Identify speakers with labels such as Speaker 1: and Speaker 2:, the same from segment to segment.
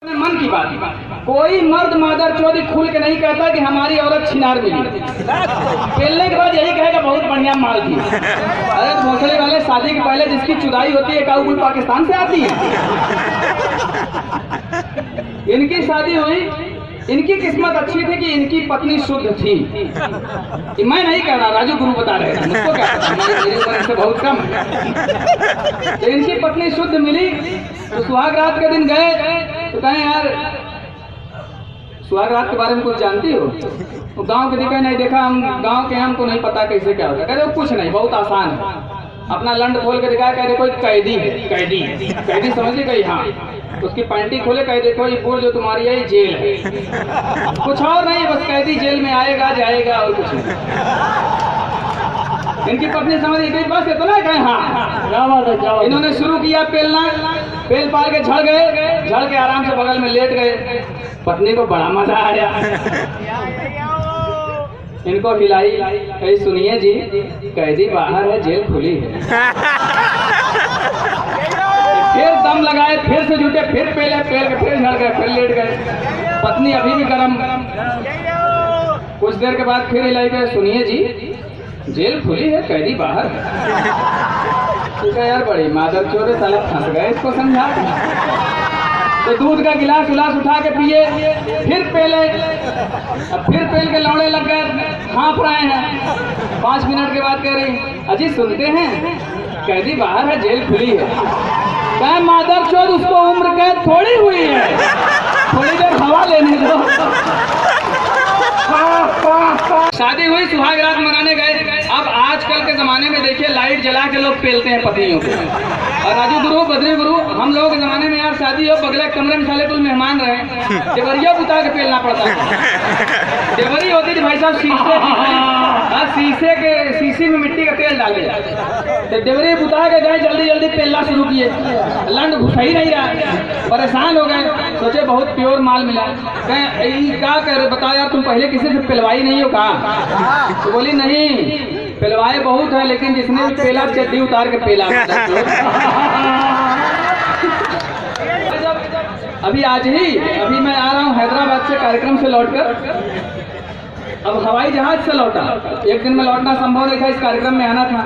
Speaker 1: मन की बात, कोई मर्द मादर चौधरी खुल के नहीं कहता कि हमारी औरत छिनार मिली। खेलने के बाद यही कहेगा बहुत बढ़िया माल थी। अरे भोसले वाले, शादी के पहले जिसकी चुदाई होती है काबुल पाकिस्तान से आती है। इनकी शादी हुई, इनकी किस्मत अच्छी थी कि इनकी पत्नी शुद्ध थी। मैं नहीं कह रहा, राजू गुरु बता रहे थे, मुझको क्या पता, मेरी उम्र से बहुत कम है। तो इनकी पत्नी शुद्ध मिली तो सुहाग रात के दिन गए तो कहें यार सुहाग रात के बारे में कुछ जानती हो? तो गांव के दिखा नहीं देखा, हम गांव के हमको नहीं पता कैसे क्या होता। कहते कुछ नहीं, बहुत आसान है। अपना लंड खोल के दिखाया, कह देखो कैदी है, कैदी समझ गई। हाँ, उसकी पैंटी खोले, कह देखो ये बोल जो तुम्हारी है जेल है। कुछ और नहीं, बस कैदी जेल में आएगा जाएगा और कुछ नहीं। इनकी पत्नी समझ गई बस इतना कहे। हाँ, इन्होंने शुरू किया पेलना, पेल पाल के झड़ गए, झड़ के आराम से बगल में लेट गए। पत्नी को बड़ा मजा आया, इनको हिलाई, कही सुनिए जी कैदी बाहर है, जेल खुली है। फिर दम लगाए, फिर से जुटे, फिर पेले, पेल के फिर झड़ गए, फिर लेट गए। पत्नी अभी भी गरम। कुछ देर के बाद फिर हिलाई गए, सुनिए जी जेल खुली है, कैदी बाहर है। ठीक है यार, बड़ी मादर चोर साला फंस गए, इसको समझा। तो दूध का गिलास उलास उठा के पिए, फिर पेले, अब फिर पेल के लौड़े लग गए, हाँफ रहे हैं। 5 मिनट के बाद कह रही अजी सुनते हैं कैदी बाहर है, जेल खुली है। कहे मादर चोर उसको उम्र कैद थोड़ी हुई है, थोड़ी देर हवा लेने दो। शादी हुई, सुहाग रात मनाने गए। अब आजकल के जमाने में देखिए लाइट जला के लोग पेलते हैं पत्नियों को। और राजू गुरु, बद्री गुरु, हम लोगों के जमाने में यार शादी हो, बगले कमरे में साले कुल मेहमान रहे, देवरिया बुता के पेलना पड़ता है। देवरी होती थी भाई साहब शीशे में मिट्टी का तेल डाले, तो देवरी बुता के गए, जल्दी जल्दी पेलना शुरू किए। लंड घुसा ही नहीं रहा, परेशान हो गए, सोचे बहुत प्योर माल मिला। क्या कर बताओ यार, तुम पहले किसी से पिलवाई नहीं हो? कहा तो बोली नहीं, पिलवाए बहुत है, लेकिन जिसने भी पेला चड्डी उतार के पेला। अभी आज ही अभी मैं आ रहा हूँ हैदराबाद से, कार्यक्रम से लौटकर। अब हवाई जहाज से लौटा, एक दिन में लौटना संभव नहीं था, इस कार्यक्रम में आना था।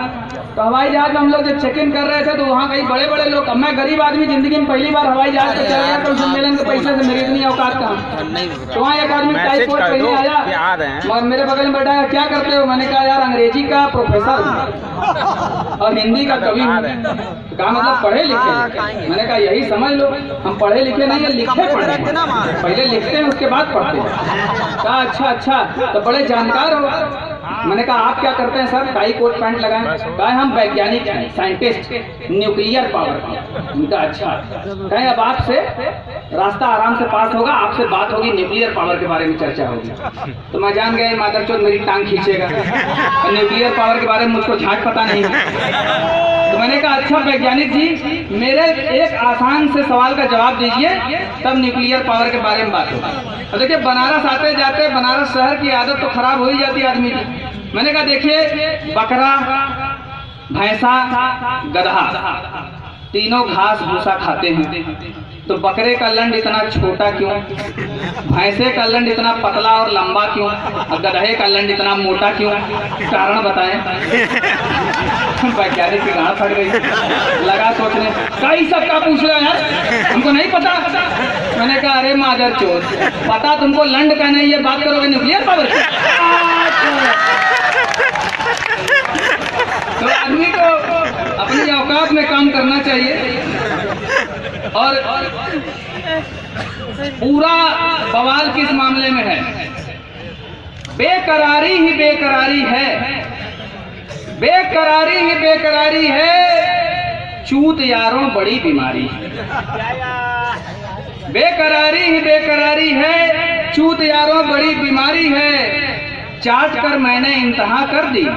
Speaker 1: तो हवाई जहाज में हम लोग जब चेक इन कर रहे थे तो वहाँ कई बड़े बड़े लोग, अब मैं गरीब आदमी जिंदगी में पहली बार हवाई जहाज पे चला गया, तो सम्मेलन के पैसे से मेरी इतनी औकात कहाँ। तो वहाँ एक आदमी टाई कोट पहने आया, मेरे बगल में बैठा है, क्या करते हो? मैंने कहा यार अंग्रेजी का प्रोफेसर और हिंदी का कवि हूँ। कहा मतलब पढ़े लिखे? मैंने कहा यही समझ लो, हम पढ़े लिखे नहीं है, लिखे पढ़े, पहले लिखते हैं उसके बाद पढ़ते हैं। कहा अच्छा, तो बड़े जानकार हो। मैंने कहा आप क्या करते हैं सर? टाई कोट पैंट लगाएं। कहा हम वैज्ञानिक हैं, साइंटिस्ट, न्यूक्लियर पावर। उनका अच्छा। कहे अब आपसे रास्ता आराम से पास होगा, आपसे बात होगी, न्यूक्लियर पावर के बारे में चर्चा होगी। तो मैं जान गया मादर चोद मेरी टांग खींचेगा, न्यूक्लियर पावर के बारे में मुझको झाट पता नहीं। तो मैंने कहा अच्छा वैज्ञानिक जी, मेरे एक आसान से सवाल का जवाब दीजिए, तब न्यूक्लियर पावर के बारे में बात होगी। और देखिए बनारस आते जाते बनारस शहर की आदत तो खराब हो ही जाती है आदमी की। मैंने कहा देखिए बकरा, भैंसा, गधा तीनों घास भूसा खाते हैं, तो बकरे का लंड इतना छोटा क्यों, भैंसे का लंड इतना पतला और लंबा क्यों, और गधे का लंड इतना मोटा क्यों? कारण बताएं। वैज्ञानिक की गांड फट गई, लगा सोचने, कई सबका पूछ रहा यार, हमको नहीं पता। मैंने कहा अरे मादर चोद, पता तुमको लंड का नहीं, ये बात करोगे न्यूक्लियर पावर की। तो आदमी को अपनी औकात में काम करना चाहिए। और पूरा बवाल किस मामले में है? बेकरारी ही बेकरारी है, बेकरारी ही बेकरारी है, चूत यारों बड़ी बीमारी है। बेकरारी ही बेकरारी है, चूत यारों बड़ी बीमारी है। चाट कर मैंने इंतहा कर दी,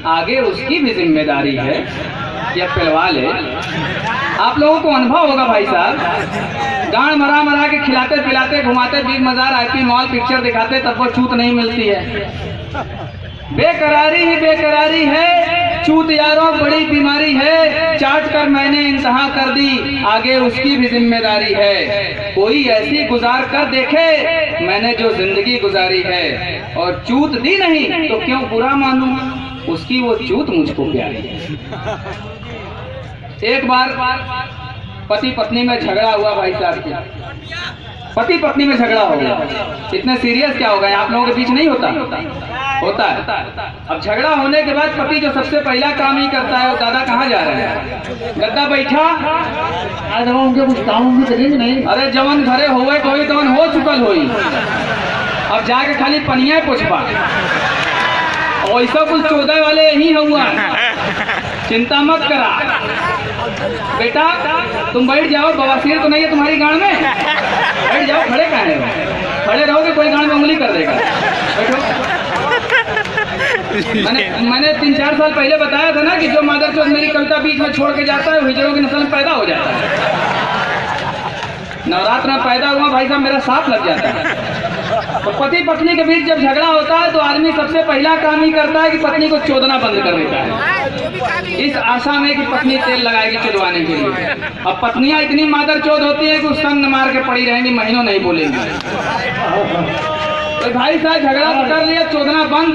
Speaker 1: आगे उसकी भी जिम्मेदारी है, या पिलवा ले। आप लोगों को अनुभव होगा भाई साहब, गांड मरा मरा के खिलाते पिलाते घुमाते बिग बाजार आईपी मॉल पिक्चर दिखाते, तब वो चूत नहीं मिलती है। बेकरारी ही बेकरारी है, चूत यारों बड़ी बीमारी है, चाट कर मैंने इंतहा कर दी, आगे उसकी भी जिम्मेदारी है। कोई ऐसी गुजार कर देखे मैंने जो जिंदगी गुजारी है, और चूत दी नहीं तो क्यों बुरा मानूं, उसकी वो चूत मुझको प्यारी है। एक बार पति पत्नी में झगड़ा हुआ भाई साहब के, पति पत्नी में झगड़ा हो गया। इतने सीरियस क्या हो गए, आप लोगों के बीच नहीं होता है। अब झगड़ा होने के बाद पति जो सबसे पहला काम ही करता है, वो दादा कहाँ जा रहे हैं, गद्दा बैठा आज हम उनके कुछ काम भी करेंगे नहीं, अरे जवन घरे होवे कोई तवन हो चुकल होई, अब जाके खाली पनिया पुछपा, ऐसा कुछ 14 वाले यही हुआ, चिंता मत करा बेटा, तुम बैठ जाओ, बवासीर तो नहीं है तुम्हारी गांड में, बैठ जाओ, खड़े कहाँ हैं, खड़े रहोगे कोई गांड में उंगली कर देगा, बैठो। मैंने 3-4 साल पहले बताया था ना कि जो मादर चौथ मेरी कविता बीच में छोड़ के जाता है, हिजड़ों की नस्ल में पैदा हो जाता है। नवरात्र में पैदा हुआ भाई साहब, मेरा साथ लग जाता है। तो पति पत्नी के बीच जब झगड़ा होता है तो आदमी सबसे पहला काम ही करता है कि पत्नी को चोदना बंद कर देता है, इस आशा में कि पत्नी तेल लगाएगी चुदवाने के लिए। अब पत्नियां इतनी मादर चोद होती है कि उस सन मार के पड़ी रहेंगी, महीनों नहीं बोलेंगी। तो भाई साहब झगड़ा कर लिया, चोदना बंद,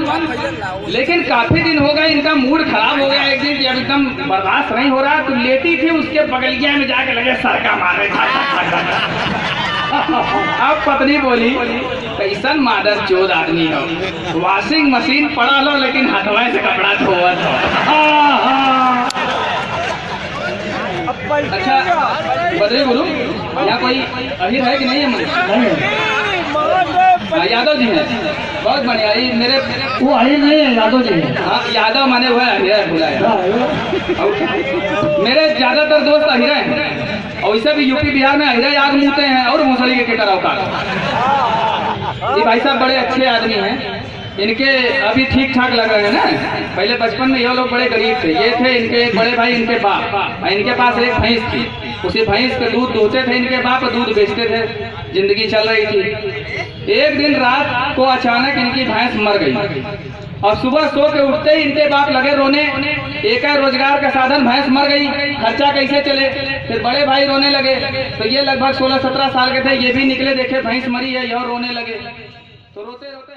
Speaker 1: लेकिन काफी दिन हो गए, इनका मूड खराब हो गया। एक दिन जब एकदम बर्दाश्त नहीं हो रहा तो लेटी थी, उसके बगलिया में जाके लगे सरका मारे। अब पत्नी बोली, कैसन मादर चोद आदमी हो, वॉशिंग मशीन पड़ा लो लेकिन हथवा से कपड़ा धोवत हो। अच्छा बदले बोलूं, यहाँ कोई अहिर है कि नहीं है? यादव जी हैं, बहुत बढ़िया। ये मेरे
Speaker 2: वो अहिर नहीं है, यादव जी है।
Speaker 1: हाँ यादव माने हुए अहिरा है, बुलाया। मेरे ज्यादातर दोस्त अहिरा हैं, और वैसे भी यूपी बिहार में अहिरा आग मुँहते हैं और मूसड़ी के केटर अवकाश। ये भाई साहब बड़े अच्छे आदमी हैं, इनके अभी ठीक ठाक लग रहे हैं ना। पहले बचपन में ये लोग बड़े गरीब थे, ये थे इनके एक बड़े भाई, इनके बाप, इनके पास एक भैंस थी, उसी भैंस के दूध दोहते थे इनके बाप, दूध बेचते थे, जिंदगी चल रही थी। एक दिन रात को अचानक इनकी भैंस मर गई, और सुबह सो के उठते ही इनके बाप लगे रोने, एक है रोजगार का साधन, भैंस मर गई, खर्चा कैसे चले। फिर बड़े भाई रोने लगे, तो ये लगभग 16-17 साल के थे, ये भी निकले, देखे भैंस मरी है, यह रोने लगे। तो रोते रोते